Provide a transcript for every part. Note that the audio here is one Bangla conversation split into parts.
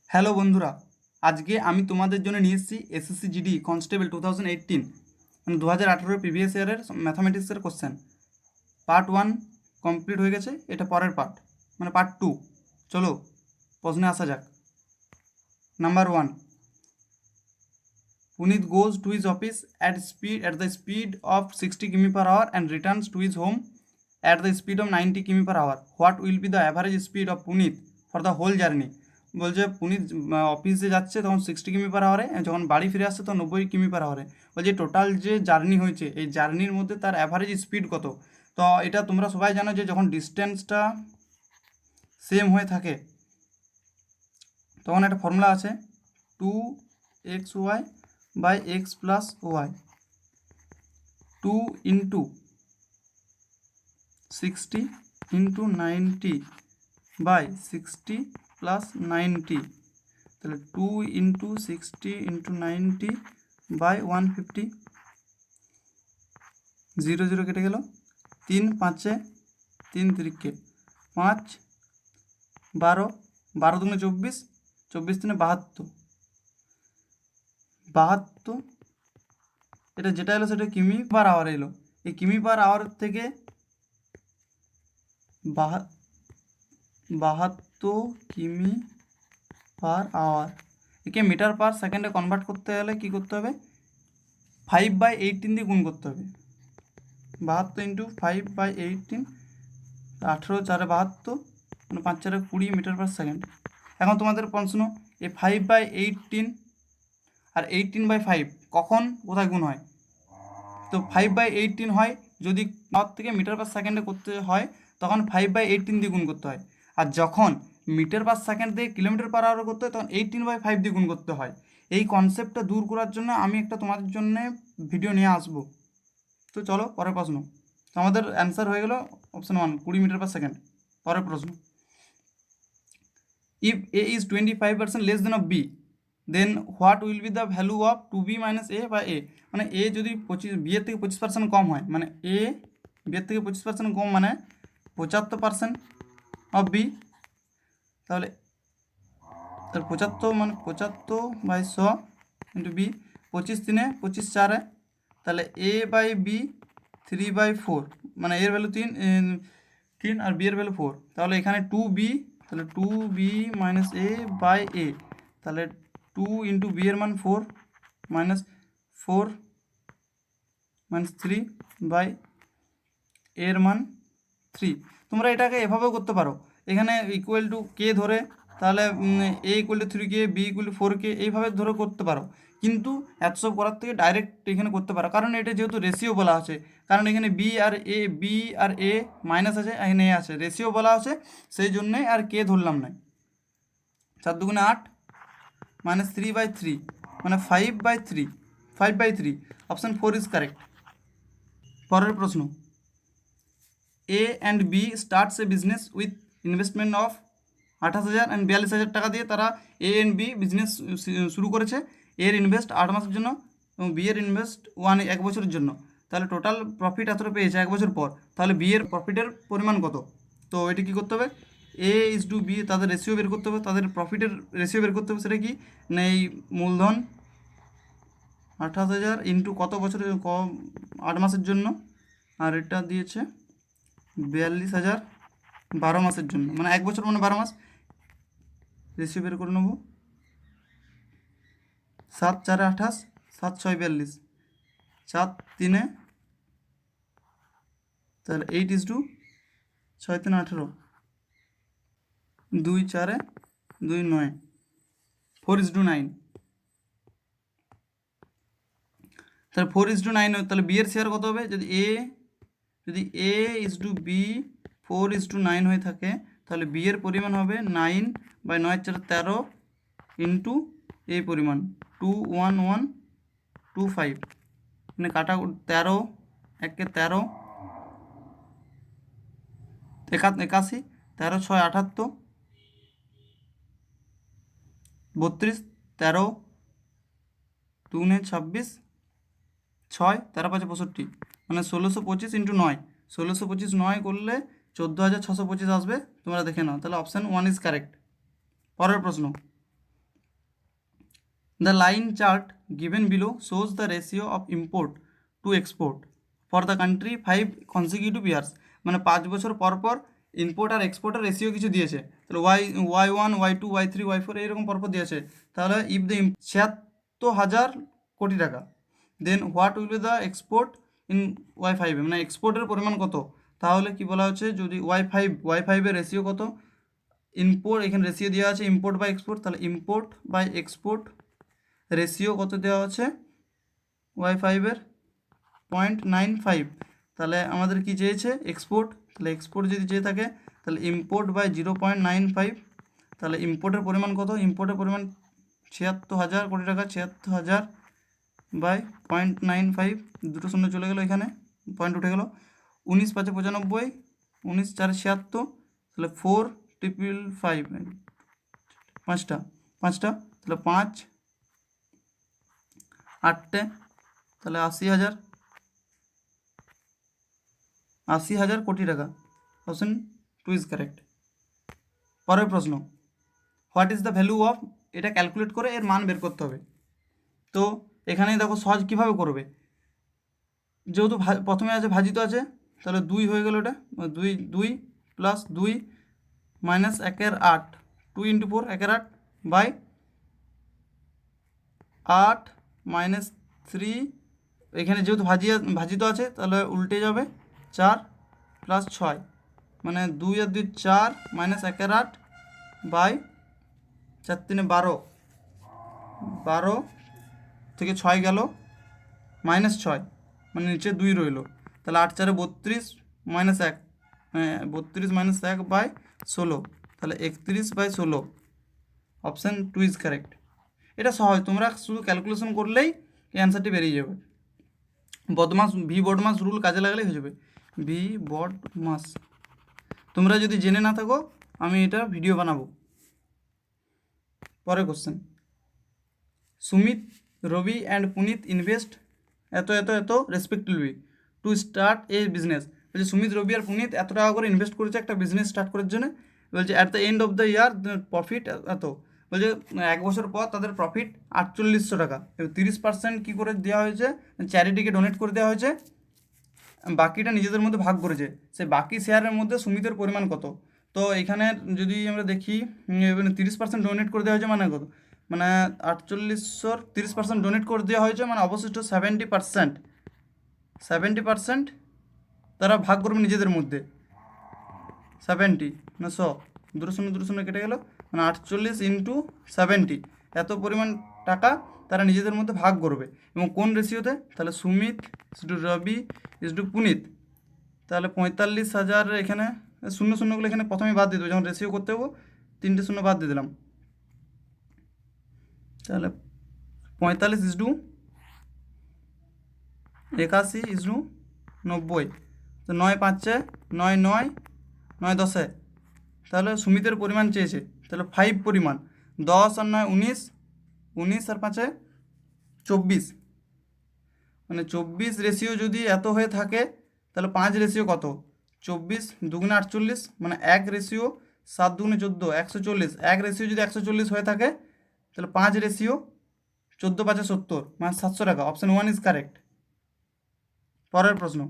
হ্যালো বন্ধুরা, আজকে আমি তোমাদের জন্য নিয়ে এসেছি এসএসসি জিডি কনস্টেবল 2018 মানে 2018 প্রিভিয়াস ইয়ারের ম্যাথামেটিক্সের কোশ্চেন। পার্ট 1 কমপ্লিট হয়ে গেছে, এটা পরের পার্ট মানে পার্ট 2। চলো প্রশ্নে আসা যাক। Number 1, Punit goes to his office at the speed of 60 কিমি per hour and returns to his home at the speed of 90 কিমি per hour. What will be the average speed of Punit for the whole journey? বলছে পুনিত অফিসে যাচ্ছে তখন 60 কিমি পার আওয়ারে, যখন বাড়ি ফিরে আসছে তখন 90 কিমি পার আওয়ারে। বলছে টোটাল যে জার্নি হয়েছে এই জার্নির মধ্যে তার অ্যাভারেজ স্পিড কত। তো এটা তোমরা সবাই জানো যে যখন ডিস্টেন্সটা সেম হয়ে থাকে তখন একটা ফর্মুলা আছে 2xy by x plus y, 2 into 60 into 90 by 60 plus 90, তাহলে 2 ইন্টু 60 ইন্টু 90 বাই 150, 0 0 কেটে গেল, 3 5 3 3 5 12 12 দুগুণে 24, 24 3 72, 72 এটা যেটা এলো সেটা কিমি পার আওয়ার এলো। এই কিমি পার আওয়ার থেকে 72 কিমি পার আওয়ার, একে মিটার পার সেকেন্ডে কনভার্ট করতে গেলে কী করতে হবে, 5/18 দিয়ে গুণ করতে হবে। 72 ইন্টু 5/18, 18 4 72 মানে 5 4 20 মিটার পার সেকেন্ড। এখন তোমাদের প্রশ্ন, এই 5/18 আর 18/5 কখন কোথায় গুণ হয়? তো 5/18 হয় যদি পাওয়ার থেকে মিটার পার সেকেন্ডে করতে হয় তখন 5/18 দিয়ে গুণ করতে হয়, আর যখন মিটার পার সেকেন্ড দিয়ে কিলোমিটার পার আওয়ার করতে হয় তখন 18/5 দিয়ে গুণ করতে হয়। এই কনসেপ্টটা দূর করার জন্য আমি একটা তোমাদের জন্য ভিডিও নিয়ে আসবো। তো চলো পরের প্রশ্ন। তো আমাদের অ্যান্সার হয়ে গেল অপশন 1 20 মিটার পার সেকেন্ড। পরের প্রশ্ন, if A is 25% less than of B then what will be the value of 2b minus A বা এ। মানে এ যদি বি এর থেকে 25% কম হয়, মানে এ বি এর থেকে 25% কম মানে 75% অফ বি, তাহলে 75 মানে 75/100 ইন্টু বি, 25 3 25 4, তাহলে এ বাই বি 3/4 মানে এর ভ্যালু 3 আর বি এর ভ্যালু 4, তাহলে এখানে 2b, তাহলে 2b মাইনাস এ বাই এ, তাহলে 2 ইন্টু বি এর মান 4 মাইনাস 4 মাইনাস 3 বাই এর মান 3। তোমরা এটাকে এভাবেও করতে পারো, এখানে ইকুয়াল টু কে ধরে, তাহলে A equal to 3k, B equal to 4k এইভাবে ধরে করতে পারো, কিন্তু এত সব করার থেকে ডাইরেক্ট এখানে করতে পারো, কারণ এটা যেহেতু রেশিও বলা আছে, কারণ এখানে বি আর এ মাইনাস আছে, এখানে এ আছে, রেশিও বলা আছে, সেই জন্যই আর কে ধরলাম না। 4 2 8 মাইনাস 3/3 মানে 5/3 অপশান 4 ইজ কারেক্ট। পরের প্রশ্ন, A and B starts a business with investment of 28,000 and 42,000 টাকা দিয়ে তারা এ অ্যান্ড বি বিজনেস শুরু করেছে। এর ইনভেস্ট 8 মাসের জন্য এবং বি এর ইনভেস্ট 1 বছরের জন্য, তাহলে টোটাল প্রফিট এতটা পেয়েছে 1 বছর পর, তাহলে বি এর প্রফিটের পরিমাণ কত? তো এটি কী করতে হবে, এ ইজ টু বি তাদের রেশিও বের করতে হবে, তাদের প্রফিটের রেশিও বের করতে হবে। সেটা কি না, এই মূলধন 28,000 ইন্টু কত বছরের 8 মাসের জন্য, আর এটা দিয়েছে 42,000 12 মাসের জন্য, মানে 1 বছর মানে 12 মাস। রেশিও বের করে নেব, 7 4 28, 7 6 42, 4 3, তাহলে 8 ইজ টু 6 3 18, 2 4 2 9, 4 ইজ টু 9, তাহলে 4 ইজ টু 9, তাহলে বি এর শেয়ার কত হবে? যদি A is to B 4 is to 9 হয়ে থাকে, তাহলে বি এর পরিমাণ হবে 9/9 4 13 ইন্টু এই পরিমাণ 21125, মানে কাটা 13 1 13 81, 13 6 78 32, 13 2 26, 6 13 5 65, মানে 1625 ইন্টু 9, 1625 9 করলে 14,625 আসবে, তোমরা দেখে নাও, তাহলে অপশান 1 ইজ কারেক্ট। পরের প্রশ্ন, The line chart given below shows the ratio of import to export for the country 5 consecutive years. মানে 5 বছর পর পর ইম্পোর্ট আর এক্সপোর্টের রেশিও কিছু দিয়েছে, তাহলে ওয়াই 1 ওয়াই 2 ওয়াই 3 ওয়াই 4 এইরকম পরপর দিয়েছে। তাহলে ইফ দ্য 76,000 কোটি টাকা, then what will be the export in Y 5, মানে এক্সপোর্টের পরিমাণ কত। তাহলে কি বলা হচ্ছে, যদি ওয়াই 5 এর রেশিও কত, ইম্পোর্ট এখানে রেশিও দেওয়া আছে ইম্পোর্ট বাই এক্সপোর্ট, তাহলে ইম্পোর্ট বাই এক্সপোর্ট রেশিও কত দেওয়া আছে ওয়াই 5-এর 0.95। তাহলে আমাদের কি চেয়েছে এক্সপোর্ট, তাহলে এক্সপোর্ট যদি চেয়ে থাকে তাহলে ইম্পোর্ট বাই 0.95, তাহলে ইম্পোর্টের পরিমাণ কত, ইম্পোর্টের পরিমাণ 76,000 কোটি টাকা, 76,000 বাই 0.95, দুটো শূন্য চলে গেলো, এখানে পয়েন্ট উঠে গেল, 19×5 = 95, 19×4 = 76, তাহলে 4,555, পাঁচটা তাহলে 5 8টে, তাহলে 80,000 কোটি টাকা। Option 2 is correct. পরের প্রশ্ন, what is the value of, এটা ক্যালকুলেট করে এর মান বের করতে হবে। তো এখানে দেখো সহজ কীভাবে করবে, যেহেতু প্রথমে আছে ভাজিত আছে, তাহলে 2 হয়ে গেল, এটা 2 প্লাস 2 মাইনাস 1/8, 2 × 4 1/8 বাই 8 মাইনাস 3, এখানে যেহেতু ভাজিত আছে তাহলে উল্টে যাবে, 4 প্লাস 6, মানে 2 আর 2 4 মাইনাস 1/8 বাই 4 × 3 = 12, 12 থেকে 6 গেল মাইনাস 6, মানে নিচে 2 রইল, তাহলে 8 4 32 মাইনাস 1, 32 মাইনাস 1 বাই 16, তাহলে 31/16। Option 2 is correct. এটা সহজ, তোমরা শুধু ক্যালকুলেশন করলেই এই অ্যান্সারটি বেরিয়ে যাবে। বডমাস রুল কাজে লাগালেই হয়ে যাবে। বডমাস তোমরা যদি জেনে না থাকো আমি এটা ভিডিও বানাবো। পরে question, Sumit, Ravi and Punit invest এত respectively to start a business. বলছে সুমিত, রবি আর পুনিত এত টাকা করে ইনভেস্ট করেছে একটা বিজনেস স্টার্ট করার জন্য। বলছে at the end of the year profit এত, বলছে 1 বছর পর তাদের প্রফিট 4800 টাকা। 30% কী করে দেওয়া হয়েছে, চ্যারিটিকে ডোনেট করে দেওয়া হয়েছে, বাকিটা নিজেদের মধ্যে ভাগ করেছে। সেই বাকি শেয়ারের মধ্যে সুমিতের পরিমাণ কত। তো এখানে যদি আমরা দেখি 30% ডোনেট করে দেওয়া হয়েছে, মানে কত, মানে 4800 30% ডোনেট করে দেওয়া হয়েছে, মানে অবশিষ্ট 70% তারা ভাগ করবে নিজেদের মধ্যে। 70 না 100, 2 কেটে গেল, মানে 48 × 70, এত পরিমাণ টাকা তারা নিজেদের মধ্যে ভাগ করবে। এবং কোন রেশিওতে, তাহলে Sumit is to Rabi is to Punit, তাহলে 45,000, এখানে শূন্যগুলো এখানে প্রথমে বাদ দিয়ে দেবো, যখন রেশিও করতে হবো 3টে শূন্য বাদ দিয়ে দিলাম, তাহলে 45 ইস টু 81 ইস টু 90, তো 9 5 9 9 9 10, তাহলে সুমিতের পরিমাণ চেয়েছে, তাহলে 5 পরিমাণ, 10 আর 9 19, 19 আর 5 24, মানে 24 রেশিও যদি এত হয়ে থাকে তাহলে 5 রেশিও কত, 24 2 × 48, মানে 1 রেশিও 7 2 × 14 140, 1 রেশিও যদি 140 হয়ে থাকে তাহলে 5 রেশিও 14 5 70, মানে 700 টাকা। Option 1 is correct. পরের প্রশ্ন,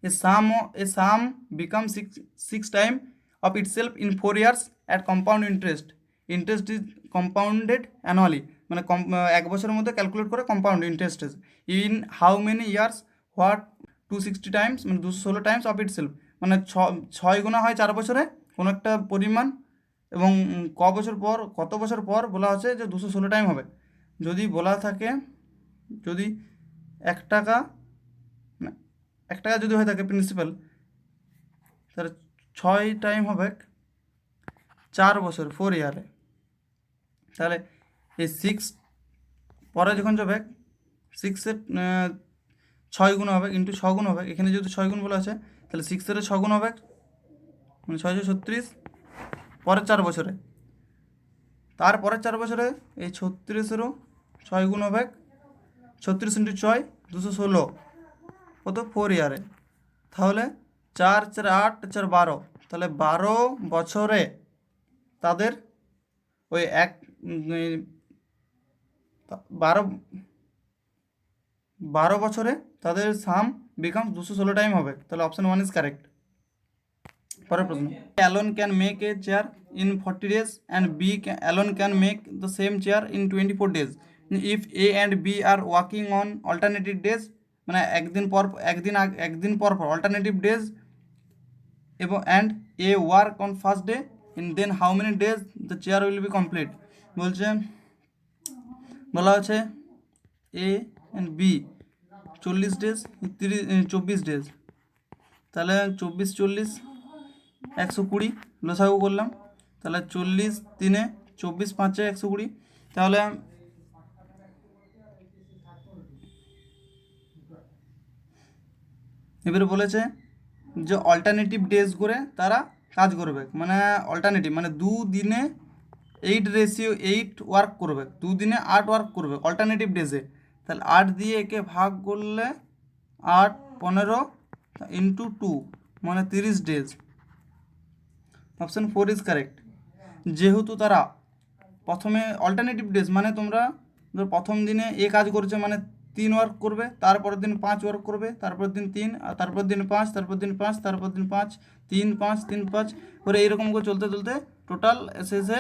a sum becomes 6 times of itself in 4 years at compound interest is compounded annually, মানে 1 বছরের মধ্যে ক্যালকুলেট করে compound interest in how many years, what 260 Times, মানে 216 টাইমস অফ ইটসেলফ, মানে 6 গুণা হয় 4 বছরে কোনো একটা পরিমাণ, এবং কত বছর পর বলা হচ্ছে যে 216 টাইম হবে। যদি বলা থাকে, যদি 1 টাকা যদি হয়ে থাকে প্রিন্সিপাল, তাহলে 6 টাইম হবে 4 বছর 4 ইয়ারে, তাহলে এই 6 পরে যখন যাবে 6-এর 6 গুণ হবে, ইন্টু 6 গুণ হবে, এখানে যেহেতু 6 গুণ বলা আছে তাহলে 6-এর 6 গুণ হবে, মানে 636, পরের 4 বছরে, তারপরের 4 বছরে এই 36-এরও 6 গুণ হবে, 36 × 6 216, কত 4 ইয়ারে, তাহলে 4 4 8 4 12, তাহলে 12 বছরে তাদের ওই 12 12 বছরে তাদের সাম বিকামস 216 টাইম হবে, তাহলে অপশন 1 ইজ কারেক্ট। পরের প্রশ্ন, alone can make a chair in 40 days and B alone can make the same chair in 24 days if A and B are working on alternative days, মানে একদিন পর অল্টারনেটিভ ডেজ এবং and A work on first day in then how many days the chair will be complete. বলা হচ্ছে A and B 40 days 24 days, তাহলে 24 40 120 লসাগু করলাম, তাহলে 40 3 24 5 120, তাহলে এবারে বলেছে যে অল্টারনেটিভ ডেজ করে তারা কাজ করবে, মানে অল্টারনেটিভ মানে 2 দিনে 8:8 ওয়ার্ক করবে, 2 দিনে 8 ওয়ার্ক করবে অল্টারনেটিভ ডেজে, তাহলে 8 দিয়ে একে ভাগ করলে 8 15 ইন্টু 2 মানে 30 ডেজ। Option 4 is correct. যেহেতু তারা প্রথমে অল্টারনেটিভ ডেজ মানে তোমরা ধর প্রথম দিনে এ কাজ করছে মানে 3 ওয়ার্ক করবে, তারপরের দিন 5 ওয়ার্ক করবে, তারপরের দিন 3, আর তারপর দিন 5, তারপর দিন 5, তারপর দিন 5 3 5 3 5 করে এইরকম করে চলতে চলতে টোটাল শেষে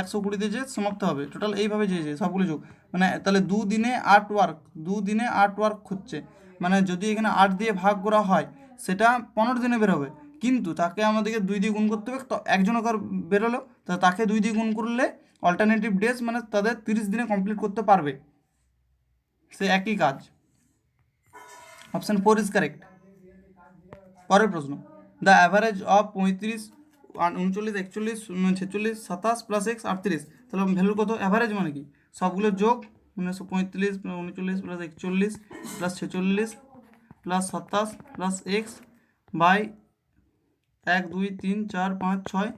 120 দিয়ে যে সমাপ্ত হবে, টোটাল এইভাবে যে সবগুলো যোগ, মানে তাহলে 2 দিনে 8 ওয়ার্ক, 2 দিনে 8 ওয়ার্ক হচ্ছে, মানে যদি এখানে 8 দিয়ে ভাগ করা হয় সেটা 15 দিনে বেরোবে, কিন্তু তাকে আমাদেরকে 2 দিয়ে গুণ করতে হবে, তো একজন কার বেরোলো, তা তাকে 2 দিয়ে গুণ করলে অল্টারনেটিভ ডেজ মানে তাদের 30 দিনে কমপ্লিট করতে পারবে সে একই কাজ। Option 4 is correct. পরের প্রশ্ন, the average of 35 39 41 46 27 plus x 38, তাহলে ভ্যালু কত? অ্যাভারেজ মানে কি সবগুলো যোগ, মানে 35 39 plus 41 plus 46 plus 27 plus x by 1 2 3 4 5 6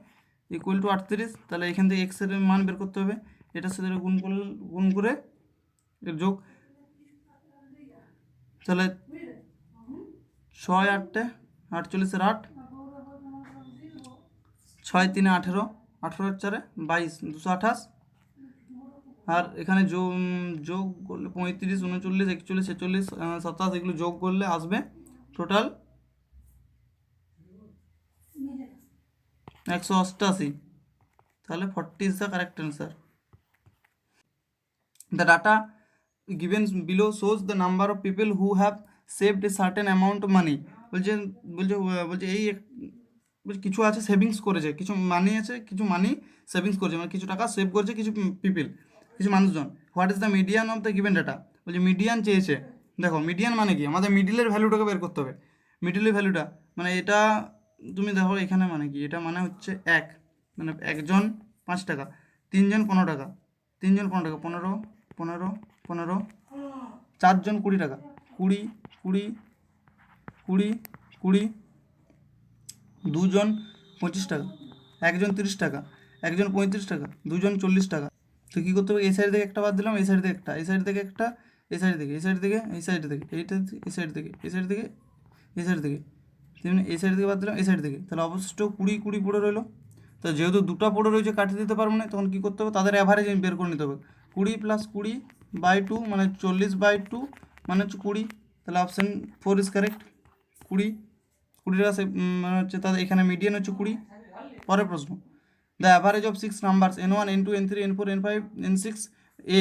equal to 38, তাহলে এখান থেকে এক্সের মান বের করতে হবে, এটার সাথে গুণ করে এর যোগ, তাহলে 6 8 48 8 6 3 18 18 4 22 228, আর এখানে যোগ করলে 35 39 41 46 27 এগুলো যোগ করলে আসবে টোটাল 188, তাহলে 40 is the correct answer. The data given below shows the number of people who have saved a certain amount of money, বলছে এই কিছু আছে সেভিংস করেছে, কিছু মানি আছে, কিছু মানি সেভিংস করেছে, মানে কিছু টাকা সেভ করেছে কিছু পিপল, কিছু মানুষজন। What is the median of the given data, বলছে মিডিয়ান চেয়েছে। দেখো মিডিয়ান মানে কি, আমাদের মিডিলের ভ্যালুটাকে বের করতে হবে, মিডিলের ভ্যালুটা মানে এটা তুমি দেখো এখানে মানে কি, এটা মানে হচ্ছে মানে একজন 5 টাকা, 3 জন 15 টাকা, 3 জন 15 টাকা, 15 15 15, 4 জন 20 টাকা, 20 20 20 20, 2 জন 25 টাকা, 1 জন 30 টাকা, 1 জন 35 টাকা, 2 জন 40 টাকা। তো কী করতে হবে, এই সাইড থেকে একটা বাদ দিলাম, এই সাইড থেকে একটা, এই সাইড থেকে একটা, এই সাইড থেকে, এই সাইড থেকে, এই সাইড থেকে, এইটা এই সাইড থেকে, এই সাইড থেকে, এই সাইড থেকে, তেমনি এই সাইড থেকে বাদ দিলাম, এই সাইড থেকে, তাহলে অবশিষ্ট 20 20 পড়ে রইলো। তো যেহেতু দুটো পড়ে রয়েছে কাটিয়ে দিতে পারবো না, তখন কী করতে হবে, তাদের অ্যাভারেজ বের করে নিতে হবে। 20 + 20/2 মানে 40/2 মানে হচ্ছে 20, তাহলে অপশান 4 ইজ কারেক্ট। 20 টাকা মানে হচ্ছে তাদের এখানে মিডিয়ান হচ্ছে 20। পরের প্রশ্ন, the average of 6 numbers n1 n2 n3 n4 n5 n6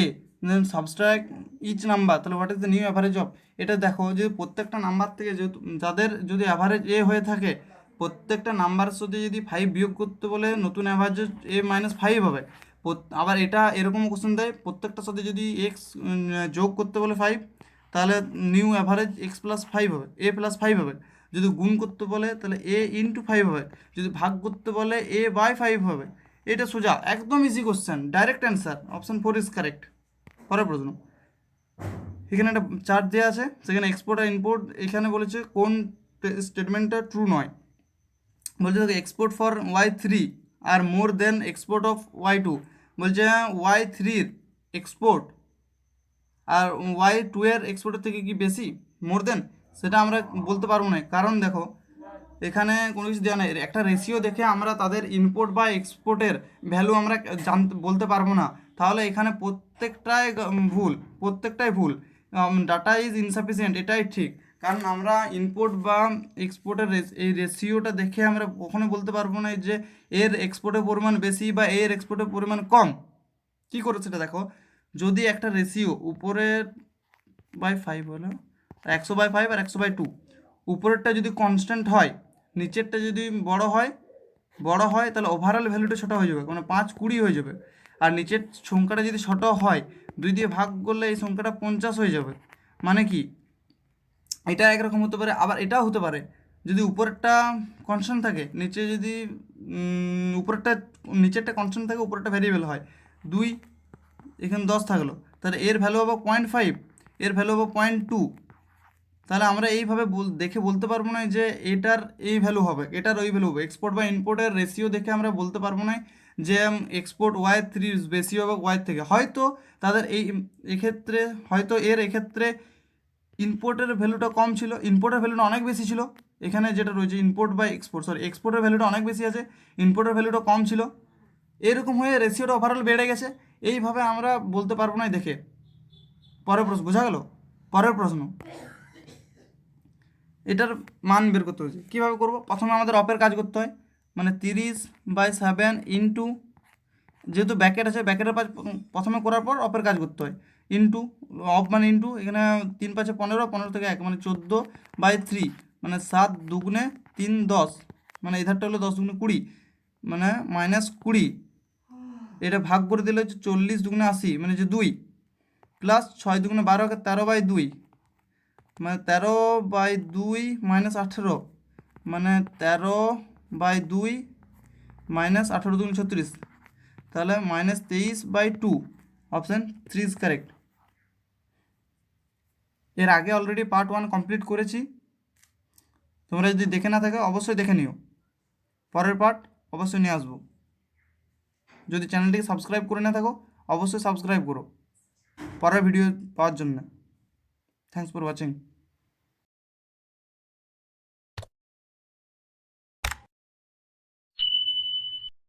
a then subtract each number, তাহলে what is the new average of. এটা দেখো যে প্রত্যেকটা নাম্বার থেকে যেহেতু যাদের যদি অ্যাভারেজ এ হয়ে থাকে, প্রত্যেকটা নাম্বার সাথে যদি 5 বিয়োগ করতে বলে নতুন অ্যাভারেজ a - 5 হবে। আবার এটা এরকম কোশ্চেন দেয়, প্রত্যেকটার সাথে যদি এক্স যোগ করতে বলে 5, তাহলে নিউ অ্যাভারেজ x + 5 হবে, a + 5 হবে। যদি গুণ করতে বলে তাহলে a × 5 হবে, যদি ভাগ করতে বলে a/5 হবে। এটা সোজা একদম easy question, direct answer. Option 4 is correct. পরের প্রশ্ন, এখানে একটা চার্ট দেওয়া আছে, সেখানে এক্সপোর্ট আর ইম্পোর্ট, এখানে বলেছে কোন স্টেটমেন্টটা ট্রু নয়। বলছে দেখো export for y3 are more than export of y2, বলছে y3-র এক্সপোর্ট আর y2-এর এক্সপোর্টের থেকে কি বেশি মোর দেন, সেটা আমরা বলতে পারবো না, কারণ দেখো এখানে কোনো কিছু দেওয়া নেই। একটা রেশিও দেখে আমরা তাদের ইম্পোর্ট বা এক্সপোর্টের ভ্যালু আমরা বলতে পারবো না, তাহলে এখানে প্রত্যেকটাই ভুল। ডাটা ইজ ইনসাফিসিয়েন্ট এটাই ঠিক, কারণ আমরা ইনপুট বা এক্সপোর্টের এই রেশিওটা দেখে আমরা কখনো বলতে পারবো না যে এর এক্সপোর্টের পরিমাণ বেশি বা এর এক্সপোর্টের পরিমাণ কম। কি করে সেটা দেখো, যদি একটা রেশিও উপরের বাই 5 হলো 100/5 আর 100/2, উপরেরটা যদি কনস্ট্যান্ট হয়, নিচেরটা যদি বড় হয় তাহলে ওভারঅল ভ্যালুটা ছোটো হয়ে যাবে, মানে 5-20 হয়ে যাবে। আর নিচের সংখ্যাটা যদি ছোট হয়, 2 দিয়ে ভাগ করলে এই সংখ্যাটা 50 হয়ে যাবে। মানে কি, এটা একরকম হতে পারে, আবার এটাও হতে পারে যদি উপরেরটা কনস্ট্যান্ট থাকে, নিচেরটা কনস্ট্যান্ট থাকে, উপরেরটা ভ্যারিয়েবল হয়। 2 এখানে 10 থাকলো, তাহলে এর ভ্যালু হবে 0.5, এর ভ্যালু হবে 0.2। তাহলে আমরা এইভাবে দেখে বলতে পারবো না যে এটার এই ভ্যালু হবে, এটার ওই ভ্যালু হবে। এক্সপোর্ট বা ইম্পোর্টের রেশিও দেখে আমরা বলতে পারবো না যে এক্সপোর্ট Y3 বেশি হবে ওয়াই থেকে। হয়তো তাদের এক্ষেত্রে এক্ষেত্রে ইম্পোর্টের ভ্যালুটা কম ছিল, ইম্পোর্টের ভ্যালুটা অনেক বেশি ছিল। এখানে যেটা রয়েছে ইম্পোর্ট বা এক্সপোর্টের ভ্যালুটা অনেক বেশি আছে, ইম্পোর্টের ভ্যালুটা কম ছিল, এরকম হয়ে রেশিওটা ওভারঅল বেড়ে গেছে। এইভাবে আমরা বলতে পারবো না দেখে। পরের প্রশ্ন বোঝা গেল? পরের প্রশ্ন, এটার মান বের করতে হয়েছে, কীভাবে করব? প্রথমে আমাদের অপের কাজ করতে হয়, মানে 30/7 ইন্টু, যেহেতু ব্যাকেট আছে ব্যাকেটের কাজ প্রথমে করার পর অপের কাজ করতে হয়, ইন্টু অফ মানে ইন্টু, এখানে 3×5 = 15, 15 থেকে 1 মানে 14/3, মানে 7 দুগুণে 3 10, মানে এধারটা হলো 10 দুগুণে 20, মানে -20। এটা ভাগ করে দিলে হচ্ছে 40 দুগুণে 80, মানে যে 2, প্লাস 6 দুগুণে 12, 13/2, মানে 13/2 -18, মানে 13/2 -18 দুগুণে 36, তাহলে -23/2। Option 3 is correct. এর আগে অলরেডি পার্ট 1 কমপ্লিট করেছি, তোমরা যদি দেখে না থাকো অবশ্যই দেখে নিও, পরের পার্ট অবশ্যই নিয়ে আসবো। যদি চ্যানেলটিকে সাবস্ক্রাইব করে না থাকো অবশ্যই সাবস্ক্রাইব করো পরের ভিডিও পাওয়ার জন্য। Thanks for watching.